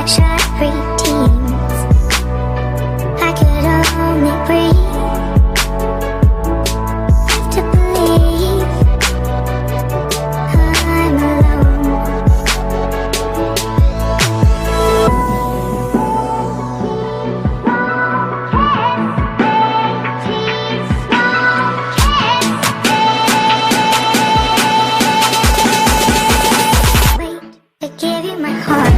luxury teens. I could only breathe. Have to believe I'm alone. Wait, I gave you my heart.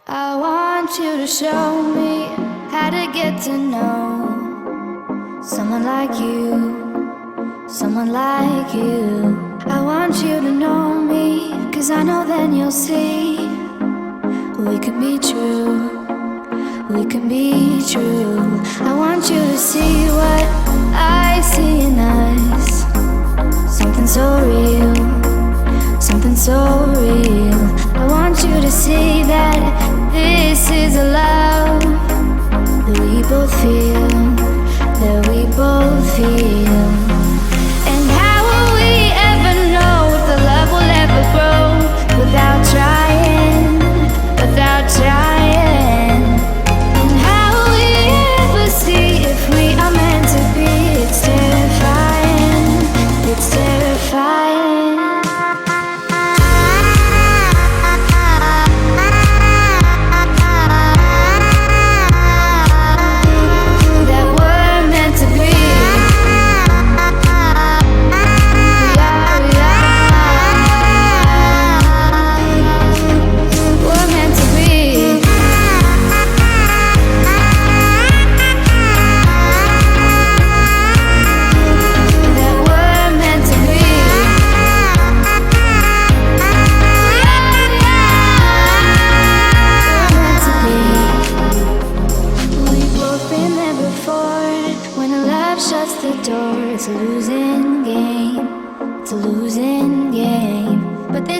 I want you to show me how to get to know someone like you, someone like you. I want you to know me, 'cause I know then you'll see we can be true, we can be true. I want you to see what I see in us, something so real, something so real. I want you to see that this is a love that we both feel, that we both feel. And how will we ever know if the love will ever grow without trying, without trying? And how will we ever see if we are meant to be? It's terrifying, it's terrifying.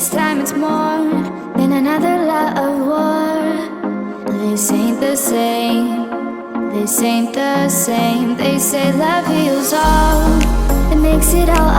this time it's more than another love war. This ain't the same, this ain't the same. They say love heals all, it makes it all